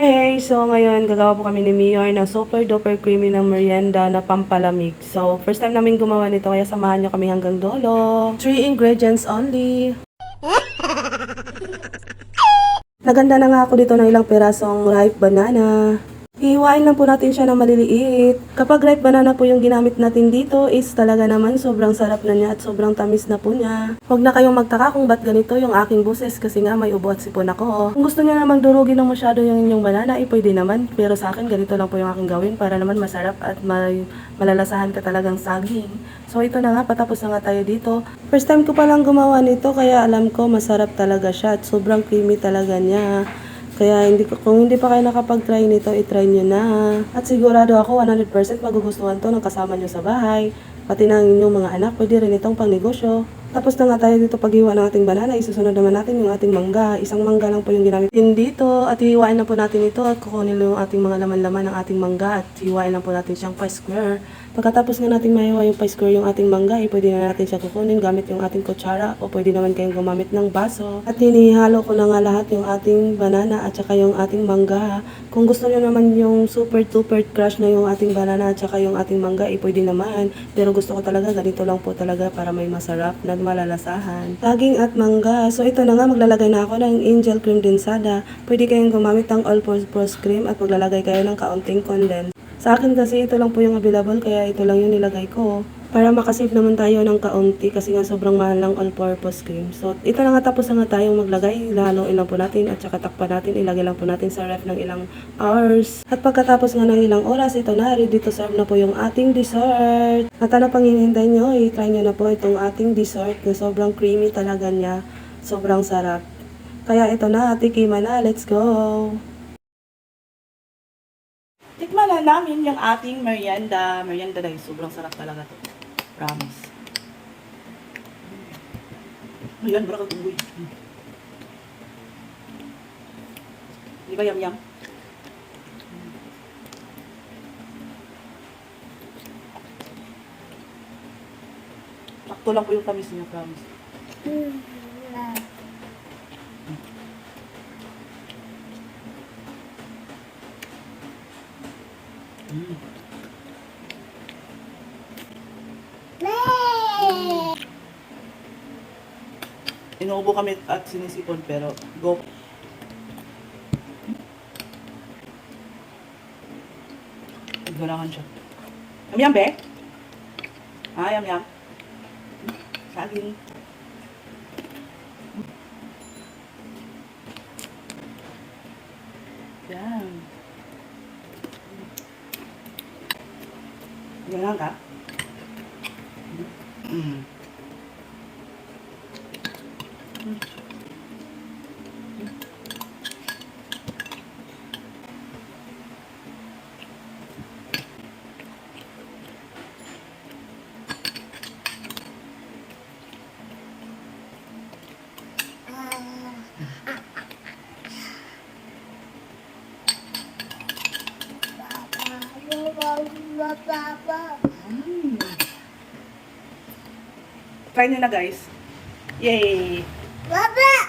Hey, so ngayon gagawa po kami ni Mior ng super duper creamy na merienda na pampalamig. So, first time namin gumawa nito kaya samahan nyo kami hanggang dulo. 3 ingredients only. Naganda na nga ako dito ng ilang perasong ripe banana. Ihiwain lang po natin siya ng maliliit. Kapag ripe banana po yung ginamit natin dito is talaga naman sobrang sarap na niya at sobrang tamis na po niya. Huwag na kayong magtaka kung ba't ganito yung aking boses kasi nga may ubo at sipon ako. Kung gusto niyo namang durugin ng masyado yung inyong banana, pwede naman. Pero sa akin ganito lang po yung aking gawin para naman masarap at malalasahan ka talagang saging. So ito na nga, patapos na nga tayo dito. First time ko palang gumawa nito kaya alam ko masarap talaga siya at sobrang creamy talaga niya. Kaya kung hindi pa kayo nakapag-try nito, i-try nyo na. At sigurado ako 100% magugustuhan to ng kasama nyo sa bahay. Pati ng inyong mga anak, pwede rin itong pangnegosyo. Tapos na nga tayo dito paghiwa ng ating banana, isusunod naman natin yung ating mangga. Isang mangga lang po yung ginamit dito. At hiwain na po natin ito at kukunin yung ating mga laman-laman ng ating mangga at hiwain lang po natin siyang 5 square. Pagkatapos nga natin mahiwa yung 5 square yung ating mangga, pwede na natin siya kukunin gamit yung ating kutsara o pwede naman kayong gumamit ng baso. At hinihalo ko na nga lahat yung ating banana at saka yung ating mangga. Kung gusto nyo naman yung super duper crush na yung ating banana at saka yung ating mangga, pwede naman. Pero gusto ko talaga ganito lang po talaga para may masarap na malalasahan. Saging at mangga. So ito na nga, maglalagay na ako ng angel cream densada. Pwede kayong gumamit ng all-purpose cream at maglalagay kayo ng kaunting condense. Sa akin kasi ito lang po yung available kaya ito lang yung nilagay ko. Para makasave naman tayo ng kaunti kasi nga sobrang mahal ng all-purpose cream. So ito na nga, tapos na nga tayong maglagay. Haluin lang po natin at saka takpan natin. Ilagay lang po natin sa ref ng ilang hours. At pagkatapos nga ng ilang oras, ito na, ready to serve na po yung ating dessert. At ano pang hinihintay nyo, i-try nyo na po itong ating dessert na sobrang creamy talaga niya. Sobrang sarap. Kaya ito na, tikiman na. Let's go! Tikman na namin yung ating merienda. Merienda dahil sobrang sarap talaga to. Promise. Ayan, barakal tunggoy. Di ba yum-yum? Sakto lang po yung tamis niya, promise. Inuubo kami at sinisipon pero go. Ganahan siya. Yum-yum, be? Ah, yum-yum. Saging. Yan. Ganahan ka? Try nyo na guys. Yay! Baba!